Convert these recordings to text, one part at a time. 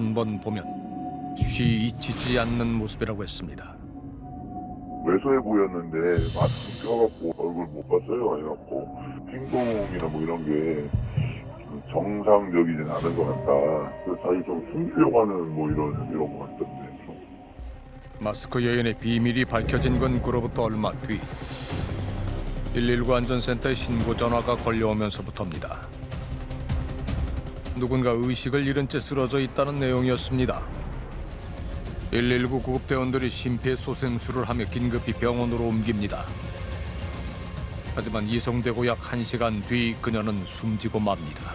한 번 보면 쉬 잊히지 않는 모습이라고 했습니다. 왜소해 보였는데 마스크 껴갖고 얼굴 못 봤어요. 해갖고 행동이나 뭐 이런 게 정상적이진 않은 것 같다. 그래서 자기 좀 숨기려고 하는 뭐 이런 것 같던데. 좀. 마스크 여인의 비밀이 밝혀진 건 그로부터 얼마 뒤 119 안전센터에 신고 전화가 걸려오면서부터입니다. 누군가 의식을 잃은 채 쓰러져 있다는 내용이었습니다. 119 구급대원들이 심폐소생술을 하며 긴급히 병원으로 옮깁니다. 하지만 이송되고 약 1시간 뒤 그녀는 숨지고 맙니다.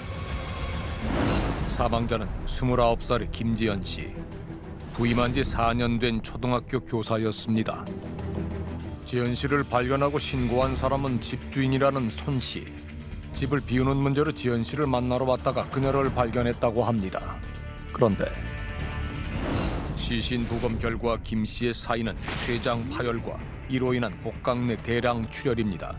사망자는 29살의 김지연 씨. 부임한 지 4년 된 초등학교 교사였습니다. 지연 씨를 발견하고 신고한 사람은 집주인이라는 손 씨. 집을 비우는 문제로 지연 씨를 만나러 왔다가 그녀를 발견했다고 합니다. 그런데 시신 부검 결과 김 씨의 사인은 췌장 파열과 이로 인한 복강 내 대량 출혈입니다.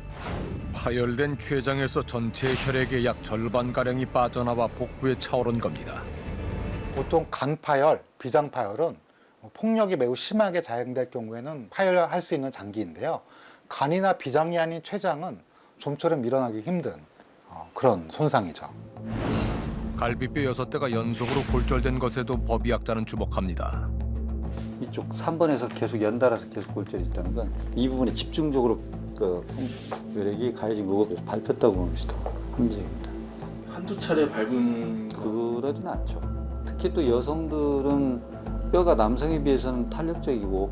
파열된 췌장에서 전체 혈액의 약 절반가량이 빠져나와 복부에 차오른 겁니다. 보통 간 파열, 비장 파열은 폭력이 매우 심하게 자행될 경우에는 파열할 수 있는 장기인데요. 간이나 비장이 아닌 췌장은 좀처럼 일어나기 힘든 그런 손상이죠. 갈비뼈 6대가 연속으로 골절된 것에도 법의학자는 주목합니다. 이쪽 3번에서 계속 연달아서 계속 골절이 있다는 건 이 부분에 집중적으로 혈액이 가해진 거고 밟혔다고 보는 것이 더 합리적입니다. 한두 차례 밟은 그러진 않죠. 특히 또 여성들은 뼈가 남성에 비해서는 탄력적이고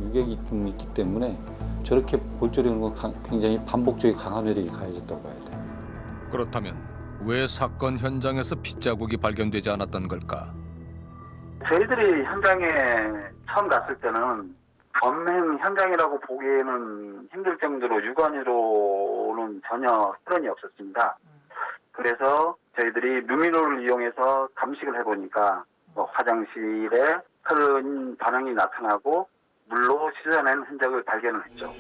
유격이 좀 있기 때문에 저렇게 골절이 오는 건 굉장히 반복적인 강한 혈액이 가해졌다고 봐야 돼요. 그렇다면 왜 사건 현장에서 핏자국이 발견되지 않았던 걸까? 저희들이 현장에 처음 갔을 때는 범행 현장이라고 보기에는 힘들 정도로 유관으로는 전혀 혈흔이 없었습니다. 그래서 저희들이 루미노를 이용해서 감식을 해보니까 화장실에 혈흔 반응이 나타나고 물로 씻어낸 흔적을 발견을 했죠.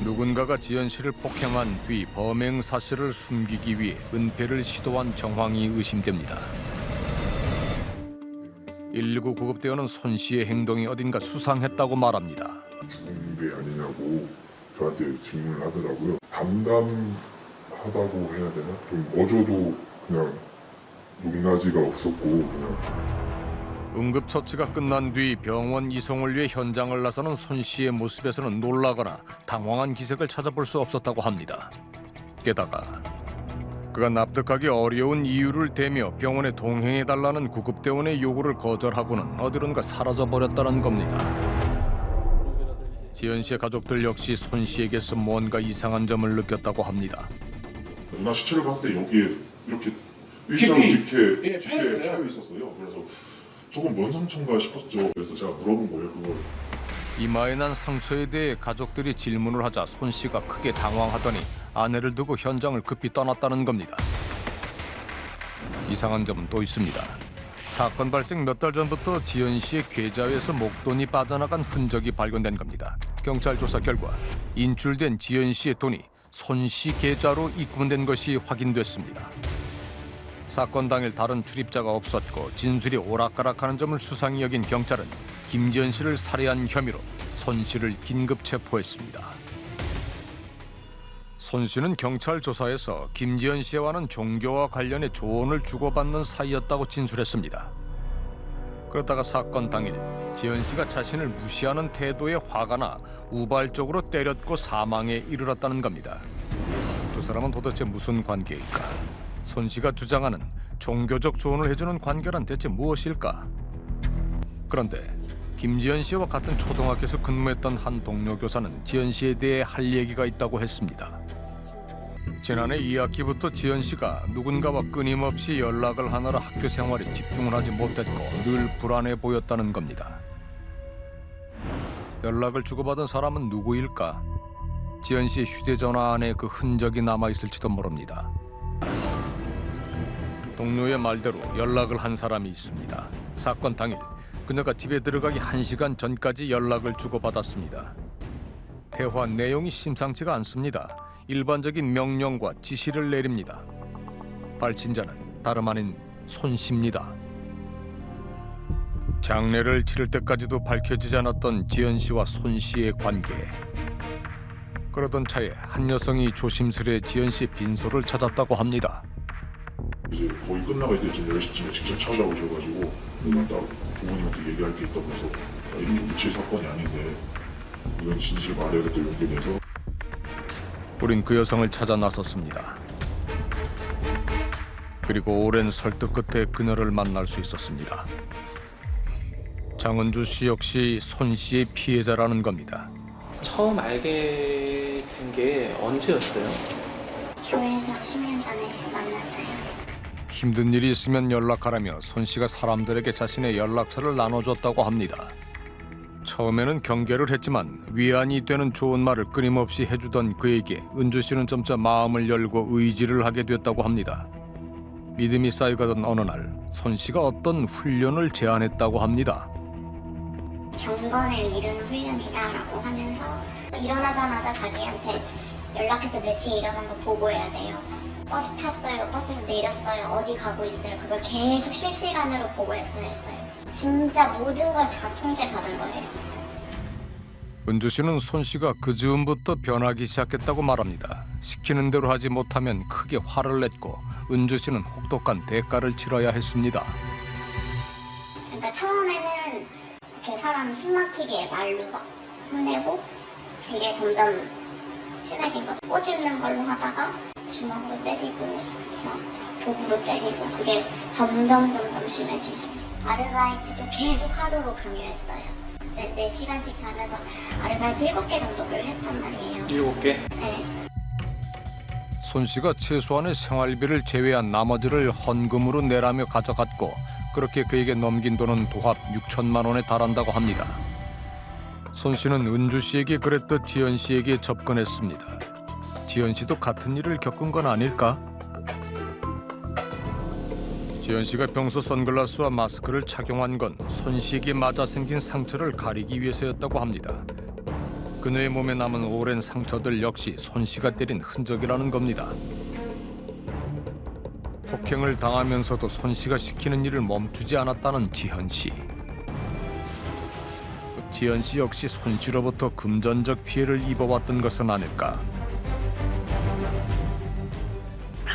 누군가가 지연 씨를 폭행한 뒤 범행 사실을 숨기기 위해 은폐를 시도한 정황이 의심됩니다. 119 구급대원은 손 씨의 행동이 어딘가 수상했다고 말합니다. 죽은 게 아니냐고 저한테 질문을 하더라고요. 담담하다고 해야 되나? 좀 어조도 그냥 높낮이가 없었고 그냥. 응급처치가 끝난 뒤 병원 이송을 위해 현장을 나서는 손 씨의 모습에서는 놀라거나 당황한 기색을 찾아볼 수 없었다고 합니다. 게다가 그가 납득하기 어려운 이유를 대며 병원에 동행해달라는 구급대원의 요구를 거절하고는 어디론가 사라져버렸다는 겁니다. 지연 씨의 가족들 역시 손 씨에게서 뭔가 이상한 점을 느꼈다고 합니다. 나 시체를 봤을 때 여기에 이렇게 일자로 깊게 파였어요. 파여 있었어요. 그래서 조금 뭔 상처인가 싶었죠. 그래서 제가 물어본 거예요, 그걸. 이마에 난 상처에 대해 가족들이 질문을 하자 손 씨가 크게 당황하더니 아내를 두고 현장을 급히 떠났다는 겁니다. 이상한 점은 또 있습니다. 사건 발생 몇 달 전부터 지연 씨의 계좌에서 목돈이 빠져나간 흔적이 발견된 겁니다. 경찰 조사 결과 인출된 지연 씨의 돈이 손 씨 계좌로 입금된 것이 확인됐습니다. 사건 당일 다른 출입자가 없었고 진술이 오락가락하는 점을 수상히 여긴 경찰은 김지연 씨를 살해한 혐의로 손 씨를 긴급 체포했습니다. 손 씨는 경찰 조사에서 김지연 씨와는 종교와 관련해 조언을 주고받는 사이였다고 진술했습니다. 그러다가 사건 당일 지연 씨가 자신을 무시하는 태도에 화가 나 우발적으로 때렸고 사망에 이르렀다는 겁니다. 두 사람은 도대체 무슨 관계일까? 손 씨가 주장하는 종교적 조언을 해주는 관계란 대체 무엇일까? 그런데 김지연 씨와 같은 초등학교에서 근무했던 한 동료 교사는 지연 씨에 대해 할 얘기가 있다고 했습니다. 지난해 2학기부터 지연 씨가 누군가와 끊임없이 연락을 하느라 학교 생활에 집중을 하지 못했고 늘 불안해 보였다는 겁니다. 연락을 주고받은 사람은 누구일까? 지연 씨의 휴대전화 안에 그 흔적이 남아있을지도 모릅니다. 동료의 말대로 연락을 한 사람이 있습니다. 사건 당일 그녀가 집에 들어가기 1시간 전까지 연락을 주고받았습니다. 대화 내용이 심상치가 않습니다. 일반적인 명령과 지시를 내립니다. 발신자는 다름 아닌 손 씨입니다. 장례를 치를 때까지도 밝혀지지 않았던 지연 씨와 손 씨의 관계. 그러던 차에 한 여성이 조심스레 지연 씨의 빈소를 찾았다고 합니다. 이제 거의 끝나갈 때쯤 10시쯤에 직접 찾아오셔가지고 내가 딱 부모님한테 얘기할 게 있다면서 이렇게 묻힐 사건이 아닌데 이건 진실을 말해야겠다 이렇게 돼서 우린 그 여성을 찾아 나섰습니다. 그리고 오랜 설득 끝에 그녀를 만날 수 있었습니다. 장은주 씨 역시 손 씨의 피해자라는 겁니다. 처음 알게 된 게 언제였어요? 교회에서 10년 전에 만났어요. 힘든 일이 있으면 연락하라며 손 씨가 사람들에게 자신의 연락처를 나눠줬다고 합니다. 처음에는 경계를 했지만 위안이 되는 좋은 말을 끊임없이 해주던 그에게 은주 씨는 점차 마음을 열고 의지를 하게 됐다고 합니다. 믿음이 쌓여가던 어느 날 손 씨가 어떤 훈련을 제안했다고 합니다. 경건을 이루는 훈련이다라고 하면서 일어나자마자 자기한테 연락해서 몇 시에 일어난 거 보고해야 돼요. 버스 탔어요, 버스에서 내렸어요, 어디 가고 있어요. 그걸 계속 실시간으로 보고했어야 했어요. 진짜 모든 걸 다 통제받은 거예요. 은주 씨는 손 씨가 그 즈음부터 변하기 시작했다고 말합니다. 시키는 대로 하지 못하면 크게 화를 냈고 은주 씨는 혹독한 대가를 치러야 했습니다. 그러니까 처음에는 이렇게 사람 숨막히게 말로 막 혼내고 이게 점점 심해진 거죠. 꼬집는 걸로 하다가 주먹으로 때리고 막 도구로 때리고 그게 점점 심해지고 아르바이트도 계속 하도록 강요했어요. 4시간씩 자면서 아르바이트 7개 정도를 했단 말이에요. 7개? 네. 손 씨가 최소한의 생활비를 제외한 나머지를 헌금으로 내라며 가져갔고 그렇게 그에게 넘긴 돈은 도합 6천만 원에 달한다고 합니다. 손 씨는 은주 씨에게 그랬듯 지연 씨에게 접근했습니다. 지연 씨도 같은 일을 겪은 건 아닐까? 지연 씨가 평소 선글라스와 마스크를 착용한 건 손 씨에게 맞아 생긴 상처를 가리기 위해서였다고 합니다. 그녀의 몸에 남은 오랜 상처들 역시 손 씨가 때린 흔적이라는 겁니다. 폭행을 당하면서도 손 씨가 시키는 일을 멈추지 않았다는 지현 씨. 지현 씨 역시 손 씨로부터 금전적 피해를 입어왔던 것은 아닐까?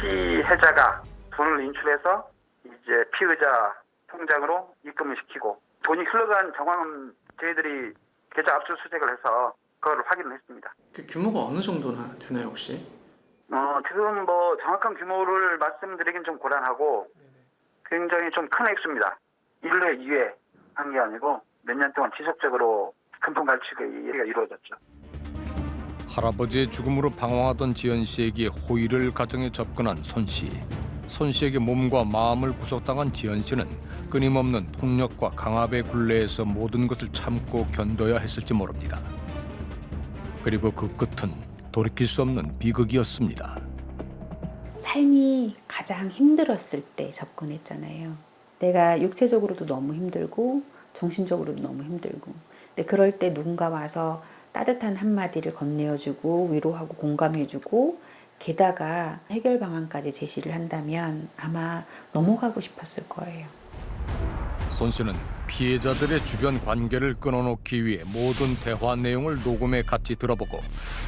피해자가 돈을 인출해서 이제 피의자 통장으로 입금을 시키고 돈이 흘러간 정황은 저희들이 계좌 압수수색을 해서 그거를 확인을 했습니다. 그 규모가 어느 정도나 되나요 혹시? 지금 뭐 정확한 규모를 말씀드리긴 좀 곤란하고 굉장히 좀 큰 액수입니다. 1회, 2회 한 게 아니고 몇 년 동안 지속적으로 금품 갈취가 이루어졌죠. 할아버지의 죽음으로 방황하던 지연 씨에게 호의를 가정해 접근한 손 씨. 손 씨에게 몸과 마음을 구속당한 지연 씨는 끊임없는 폭력과 강압의 굴레에서 모든 것을 참고 견뎌야 했을지 모릅니다. 그리고 그 끝은 돌이킬 수 없는 비극이었습니다. 삶이 가장 힘들었을 때 접근했잖아요. 내가 육체적으로도 너무 힘들고 정신적으로도 너무 힘들고. 근데 그럴 때 누군가 와서 따뜻한 한마디를 건네어주고 위로하고 공감해주고 게다가 해결 방안까지 제시를 한다면 아마 넘어가고 싶었을 거예요. 손 씨는 피해자들의 주변 관계를 끊어놓기 위해 모든 대화 내용을 녹음해 같이 들어보고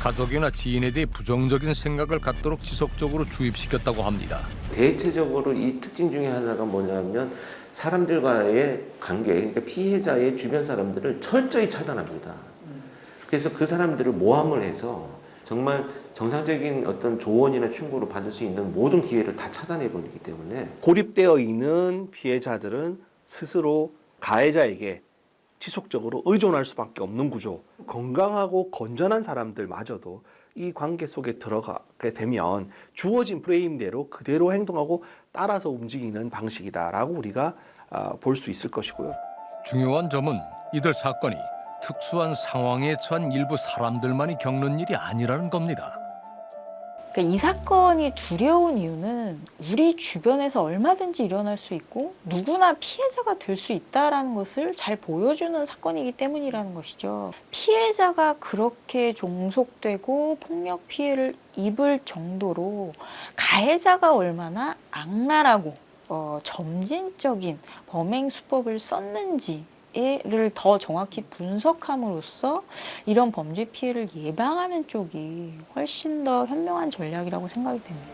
가족이나 지인에 대해 부정적인 생각을 갖도록 지속적으로 주입시켰다고 합니다. 대체적으로 이 특징 중에 하나가 뭐냐면 사람들과의 관계, 그러니까 피해자의 주변 사람들을 철저히 차단합니다. 그래서 그 사람들을 모함을 해서 정말 정상적인 어떤 조언이나 충고를 받을 수 있는 모든 기회를 다 차단해버리기 때문에 고립되어 있는 피해자들은 스스로 가해자에게 지속적으로 의존할 수밖에 없는 구조. 건강하고 건전한 사람들마저도 이 관계 속에 들어가게 되면 주어진 프레임대로 그대로 행동하고 따라서 움직이는 방식이다라고 우리가 볼 수 있을 것이고요. 중요한 점은 이들 사건이 특수한 상황에 처한 일부 사람들만이 겪는 일이 아니라는 겁니다. 그러니까 이 사건이 두려운 이유는 우리 주변에서 얼마든지 일어날 수 있고 누구나 피해자가 될 수 있다는 것을 잘 보여주는 사건이기 때문이라는 것이죠. 피해자가 그렇게 종속되고 폭력 피해를 입을 정도로 가해자가 얼마나 악랄하고 점진적인 범행 수법을 썼는지 피해를 더 정확히 분석함으로써 이런 범죄 피해를 예방하는 쪽이 훨씬 더 현명한 전략이라고 생각이 됩니다.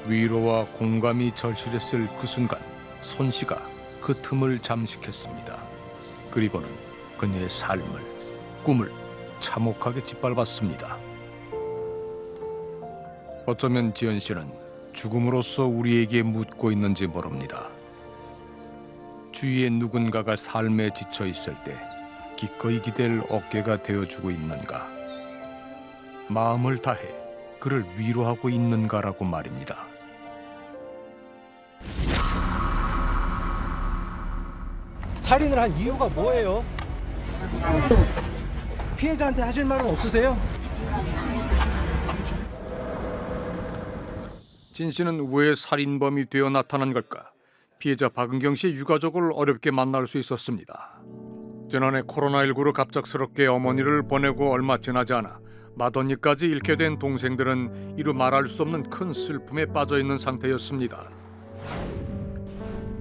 위로와 공감이 절실했을 그 순간 손 씨가 그 틈을 잠식했습니다. 그리고는 그녀의 삶을, 꿈을 참혹하게 짓밟았습니다. 어쩌면 지연 씨는 죽음으로써 우리에게 묻고 있는지 모릅니다. 주위에 누군가가 삶에 지쳐 있을 때 기꺼이 기댈 어깨가 되어주고 있는가, 마음을 다해 그를 위로하고 있는가라고 말입니다. 살인을 한 이유가 뭐예요? 피해자한테 하실 말은 없으세요? 진 씨는 왜 살인범이 되어 나타난 걸까? 피해자 박은경 씨의 유가족을 어렵게 만날 수 있었습니다. 지난해 코로나19로 갑작스럽게 어머니를 보내고 얼마 지나지 않아 맏언니까지 잃게 된 동생들은 이루 말할 수 없는 큰 슬픔에 빠져 있는 상태였습니다.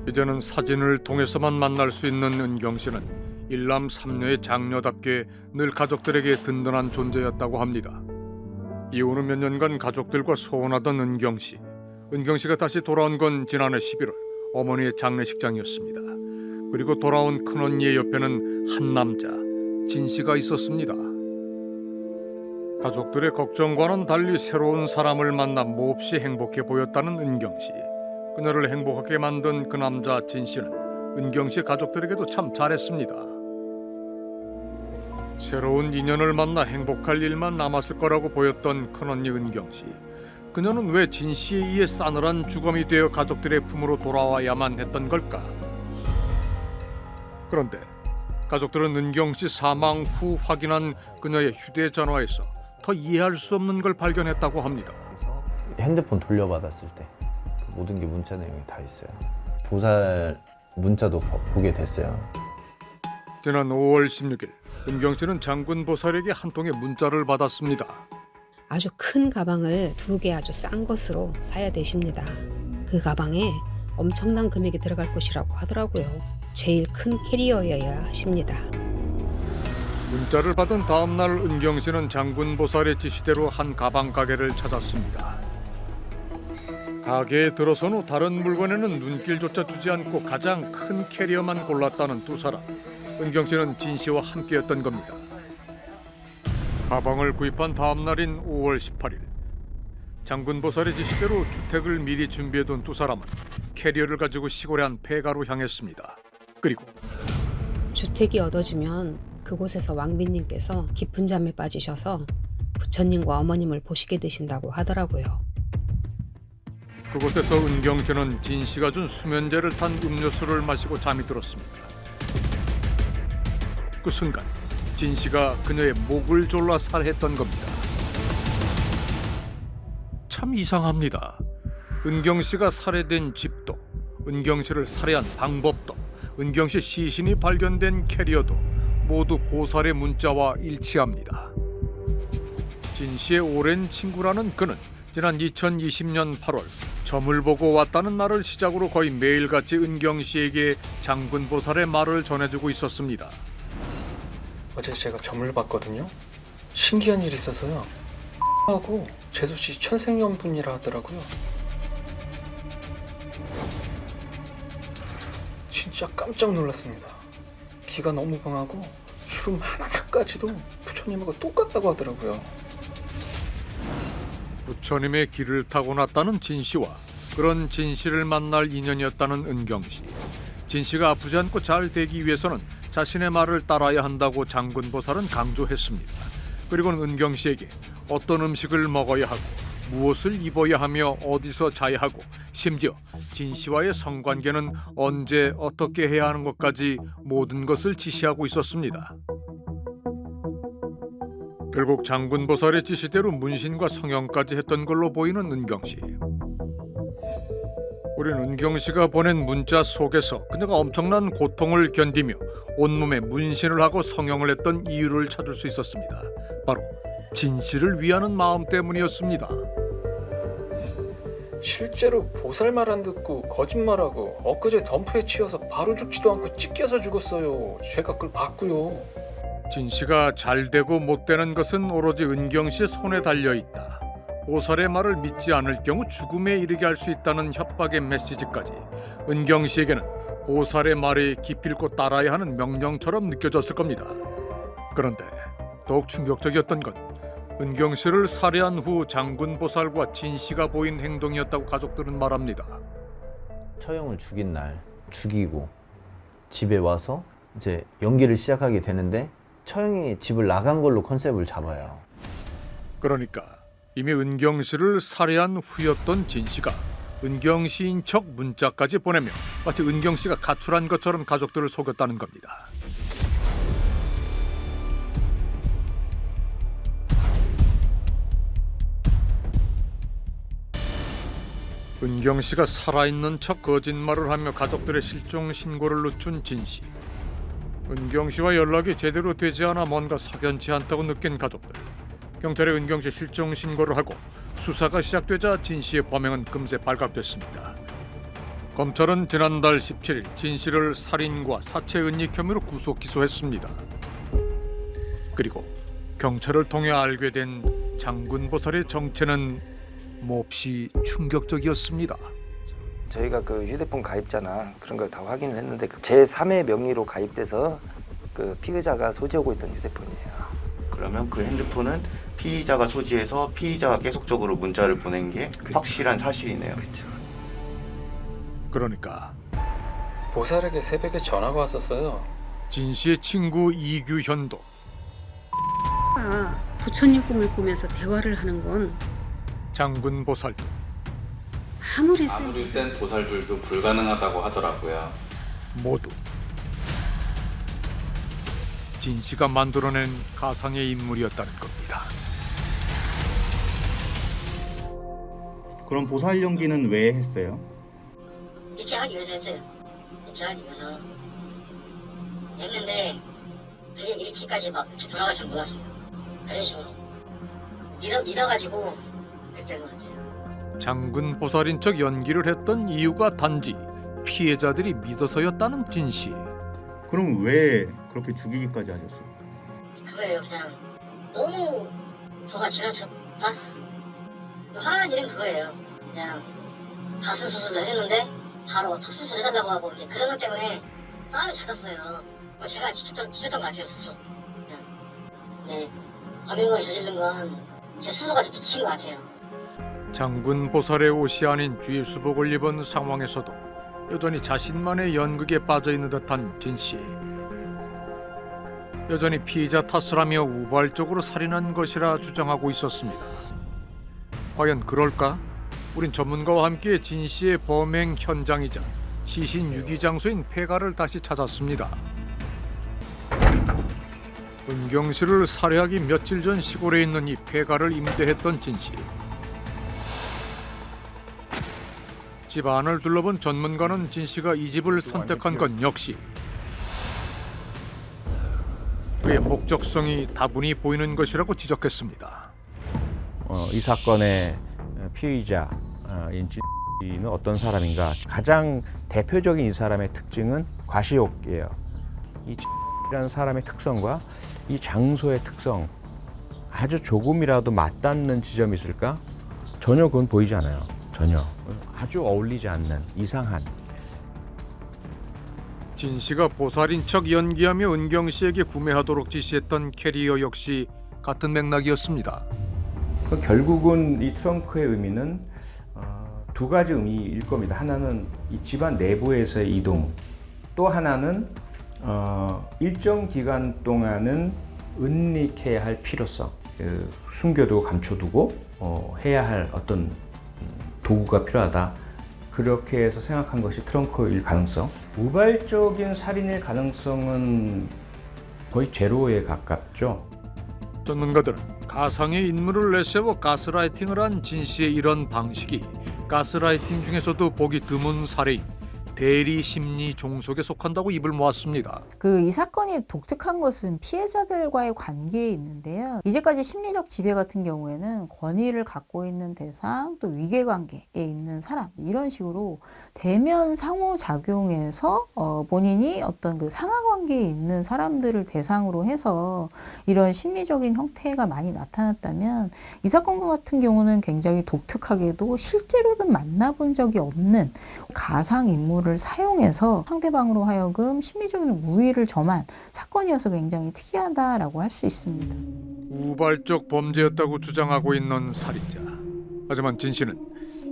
이제는 사진을 통해서만 만날 수 있는 은경 씨는 일남 삼녀의 장녀답게 늘 가족들에게 든든한 존재였다고 합니다. 이후로 몇 년간 가족들과 소원하던 은경 씨. 은경 씨가 다시 돌아온 건 지난해 11월 어머니의 장례식장이었습니다. 그리고 돌아온 큰언니의 옆에는 한 남자, 진 씨가 있었습니다. 가족들의 걱정과는 달리 새로운 사람을 만나 몹시 행복해 보였다는 은경 씨. 그녀를 행복하게 만든 그 남자 진 씨는 은경 씨 가족들에게도 참 잘했습니다. 새로운 인연을 만나 행복할 일만 남았을 거라고 보였던 큰언니 은경 씨. 그녀는 왜 진 씨에 의해 싸늘한 주검이 되어 가족들의 품으로 돌아와야만 했던 걸까? 그런데 가족들은 은경 씨 사망 후 확인한 그녀의 휴대전화에서 더 이해할 수 없는 걸 발견했다고 합니다. 핸드폰 돌려받았을 때 모든 게 문자 내용이 다 있어요. 보살 문자도 보게 됐어요. 지난 5월 16일 은경 씨는 장군 보살에게 한 통의 문자를 받았습니다. 아주 큰 가방을 2개 아주 싼 것으로 사야 되십니다. 그 가방에 엄청난 금액이 들어갈 것이라고 하더라고요. 제일 큰 캐리어여야 하십니다. 문자를 받은 다음 날 은경 씨는 장군 보살의 지시대로 한 가방 가게를 찾았습니다. 가게에 들어선 후 다른 물건에는 눈길조차 주지 않고 가장 큰 캐리어만 골랐다는 두 사람. 은경 씨는 진 씨와 함께였던 겁니다. 가방을 구입한 다음 날인 5월 18일 장군 보살의 지시대로 주택을 미리 준비해둔 두 사람은 캐리어를 가지고 시골의 한 폐가로 향했습니다. 그리고 주택이 얻어지면 그곳에서 왕비님께서 깊은 잠에 빠지셔서 부처님과 어머님을 보시게 되신다고 하더라고요. 그곳에서 은경 씨는 진 씨가 준 수면제를 탄 음료수를 마시고 잠이 들었습니다. 그 순간 진 씨가 그녀의 목을 졸라 살해했던 겁니다. 참 이상합니다. 은경 씨가 살해된 집도, 은경 씨를 살해한 방법도, 은경 씨 시신이 발견된 캐리어도 모두 보살의 문자와 일치합니다. 진 씨의 오랜 친구라는 그는 지난 2020년 8월 점을 보고 왔다는 날을 시작으로 거의 매일같이 은경 씨에게 장군 보살의 말을 전해주고 있었습니다. 어제 제가 점을 봤거든요. 신기한 일이 있어서요. 하고 재수씨 천생연분이라 하더라고요. 진짜 깜짝 놀랐습니다. 기가 너무 강하고 주름 하나까지도 부처님하고 똑같다고 하더라고요. 부처님의 길을 타고났다는 진 씨와 그런 진 씨를 만날 인연이었다는 은경 씨. 진 씨가 아프지 않고 잘 되기 위해서는 자신의 말을 따라야 한다고 장군 보살은 강조했습니다. 그리고는 은경 씨에게 어떤 음식을 먹어야 하고 무엇을 입어야 하며 어디서 자야 하고 심지어 진 씨와의 성관계는 언제 어떻게 해야 하는 것까지 모든 것을 지시하고 있었습니다. 결국 장군 보살의 지시대로 문신과 성형까지 했던 걸로 보이는 은경 씨. 우린 은경 씨가 보낸 문자 속에서 그녀가 엄청난 고통을 견디며 온몸에 문신을 하고 성형을 했던 이유를 찾을 수 있었습니다. 바로 진 씨를 위하는 마음 때문이었습니다. 실제로 보살 말 안 듣고 거짓말하고 엊그제 덤프에 치여서 바로 죽지도 않고 찢겨서 죽었어요. 제가 그걸 봤고요. 진 씨가 잘 되고 못 되는 것은 오로지 은경 씨의 손에 달려 있다. 보살의 말을 믿지 않을 경우 죽음에 이르게 할 수 있다는 협박의 메시지까지 은경 씨에게는 보살의 말이 기필코 따라야 하는 명령처럼 느껴졌을 겁니다. 그런데 더욱 충격적이었던 건 은경 씨를 살해한 후 장군 보살과 진 씨가 보인 행동이었다고 가족들은 말합니다. 처형을 죽인 날 죽이고 집에 와서 이제 연기를 시작하게 되는데 처형이 집을 나간 걸로 컨셉을 잡아요. 그러니까 이미 은경 씨를 살해한 후였던 진 씨가 은경 씨인 척 문자까지 보내며 마치 은경 씨가 가출한 것처럼 가족들을 속였다는 겁니다. 은경 씨가 살아있는 척 거짓말을 하며 가족들의 실종 신고를 늦춘 진 씨. 은경 씨와 연락이 제대로 되지 않아 뭔가 석연치 않다고 느낀 가족들. 경찰에 은경 씨 실종 신고를 하고 수사가 시작되자 진 씨의 범행은 금세 발각됐습니다. 검찰은 지난달 17일 진 씨를 살인과 사체 은닉 혐의로 구속 기소했습니다. 그리고 경찰을 통해 알게 된 장군 보살의 정체는 몹시 충격적이었습니다. 저희가 그 휴대폰 가입자나 그런 걸 다 확인을 했는데 제3의 명의로 가입돼서 그 피의자가 소지하고 있던 휴대폰이에요. 그러면 그 핸드폰은 피의자가 소지해서 피의자가 계속적으로 문자를 보낸 게 확실한 사실이네요. 그렇죠. 그러니까 보살에게 새벽에 전화가 왔었어요. 진 씨의 친구 이규현도 부처님 꿈을 꾸면서 대화를 하는 건 장군 보살 아무리 센 보살들도 불가능하다고 하더라고요. 모두 진 씨가 만들어낸 가상의 인물이었다는 겁니다. 그럼 보살 연기는 왜 했어요? 믿게 하기 위해서 했어요. 믿게 하기 위해서 했는데 그게 이렇게까지 막 이렇게 돌아갈 줄 몰랐어요. 그런 식으로 믿어가지고 그렇게 된 것 같아요. 장군 보살인 척 연기를 했던 이유가 단지 피해자들이 믿어서였다는 진 씨. 그럼 왜 그렇게 죽이기까지 하셨어요? 그거예요. 그냥 너무 저가 지나쳤다. 화난 일은 그거예요. 그냥 가슴 수술도 해줬는데 바로 턱 수술 해달라고 하고 이제 그런 것 때문에 싸움이 잦았어요. 제가 지쳤던 것 같아요 스스로. 그냥 네 범행을 저지른 건 제 스스로가 좀 지친 것 같아요. 장군 보살의 옷이 아닌 쥐수복을 입은 상황에서도 여전히 자신만의 연극에 빠져있는 듯한 진 씨. 여전히 피의자 탓을 하며 우발적으로 살인한 것이라 주장하고 있었습니다. 과연 그럴까? 우린 전문가와 함께 진 씨의 범행 현장이자 시신 유기 장소인 폐가를 다시 찾았습니다. 은경 씨를 살해하기 며칠 전 시골에 있는 이 폐가를 임대했던 진 씨. 집 안을 둘러본 전문가는 진 씨가 이 집을 선택한 건 역시 그의 목적성이 다분히 보이는 것이라고 지적했습니다. 이 사건의 피의자인 진 어떤 사람인가? 가장 대표적인 이 사람의 특징은 과시욕이에요. 이 X라는 사람의 특성과 이 장소의 특성 아주 조금이라도 맞닿는 지점이 있을까? 전혀 그건 보이지 않아요. 전혀. 아주 어울리지 않는 이상한. 진 씨가 보살인 척 연기하며 은경 씨에게 구매하도록 지시했던 캐리어 역시 같은 맥락이었습니다. 결국은 이 트렁크의 의미는 두 가지 의미일 겁니다. 하나는 이 집안 내부에서의 이동, 또 하나는 일정 기간 동안은 은닉해야 할 필요성, 숨겨두고 감춰두고 해야 할 어떤 도구가 필요하다. 그렇게 해서 생각한 것이 트렁크일 가능성. 우발적인 살인일 가능성은 거의 제로에 가깝죠. 전문가들은 가상의 인물을 내세워 가스라이팅을 한 진 씨의 이런 방식이 가스라이팅 중에서도 보기 드문 사례인 대리 심리 종속에 속한다고 입을 모았습니다. 이 사건이 독특한 것은 피해자들과의 관계에 있는데요. 이제까지 심리적 지배 같은 경우에는 권위를 갖고 있는 대상, 또 위계관계에 있는 사람, 이런 식으로 대면 상호작용에서 본인이 어떤 그 상하관계에 있는 사람들을 대상으로 해서 이런 심리적인 형태가 많이 나타났다면, 이 사건과 같은 경우는 굉장히 독특하게도 실제로는 만나본 적이 없는 가상인물을 사용해서 상대방으로 하여금 심리적인 우위를 점한 사건이어서 굉장히 특이하다라고 할 수 있습니다. 우발적 범죄였다고 주장하고 있는 살인자. 하지만 진 씨는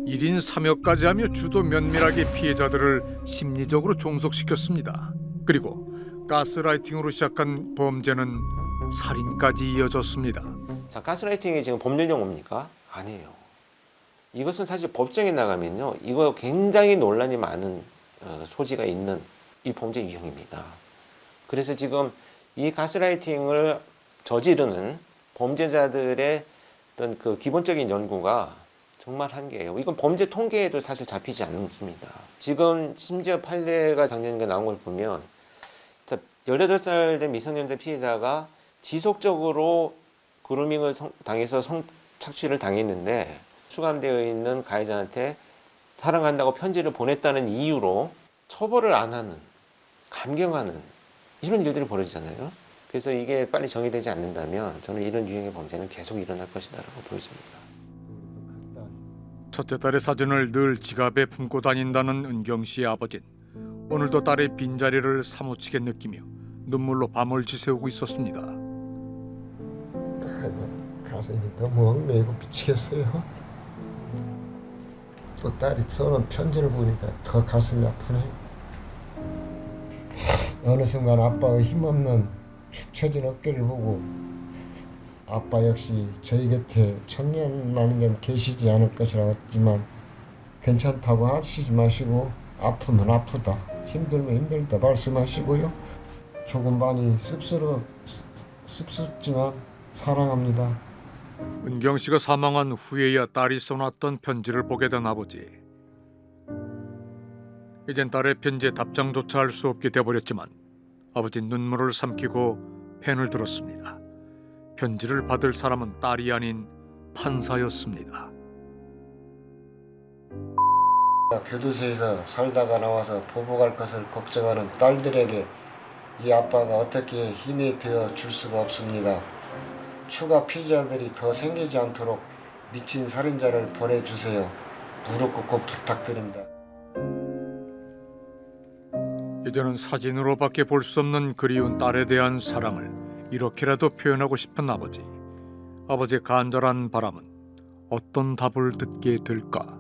1인 3역까지 하며 주도 면밀하게 피해자들을 심리적으로 종속시켰습니다. 그리고 가스라이팅으로 시작한 범죄는 살인까지 이어졌습니다. 자, 가스라이팅이 지금 법률 용어입니까? 아니에요. 이것은 사실 법정에 나가면요, 이거 굉장히 논란이 많은 소지가 있는 이 범죄 유형입니다. 그래서 지금 이 가스라이팅을 저지르는 범죄자들의 어떤 그 기본적인 연구가 정말 한계예요. 이건 범죄 통계에도 사실 잡히지 않습니다. 지금 심지어 판례가 작년에 나온 걸 보면 18살 된 미성년자 피해자가 지속적으로 그루밍을 당해서 성착취를 당했는데 수감되어 있는 가해자한테 사랑한다고 편지를 보냈다는 이유로 처벌을 안 하는, 감경하는 이런 일들이 벌어지잖아요. 그래서 이게 빨리 정의되지 않는다면 저는 이런 유형의 범죄는 계속 일어날 것이다라고 보여집니다. 첫째 딸의 사진을 늘 지갑에 품고 다닌다는 은경 씨의 아버지는 오늘도 딸의 빈자리를 사무치게 느끼며 눈물로 밤을 지새우고 있었습니다. 가슴이 너무 얽매이고 미치겠어요. 또 딸이 써놓은 편지를 보니까 더 가슴이 아프네. 어느 순간 아빠의 힘없는 축 처진 어깨를 보고 아빠 역시 저희 곁에 천년 만년 계시지 않을 것이라 했지만 괜찮다고 하시지 마시고 아프면 아프다, 힘들면 힘들다 말씀하시고요. 조금 많이 씁쓸지만 사랑합니다. 은경 씨가 사망한 후에야 딸이 써놨던 편지를 보게 된 아버지. 이젠 딸의 편지에 답장조차 할 수 없게 돼버렸지만 아버지 눈물을 삼키고 펜을 들었습니다. 편지를 받을 사람은 딸이 아닌 판사였습니다. 교도소에서 살다가 나와서 보복할 것을 걱정하는 딸들에게 이 아빠가 어떻게 힘이 되어 줄 수가 없습니다. 추가 피해자들이 더 생기지 않도록 미친 살인자를 보내주세요. 무릎 꿇고 부탁드립니다. 이제는 사진으로밖에 볼 수 없는 그리운 딸에 대한 사랑을 이렇게라도 표현하고 싶은 아버지. 아버지의 간절한 바람은 어떤 답을 듣게 될까?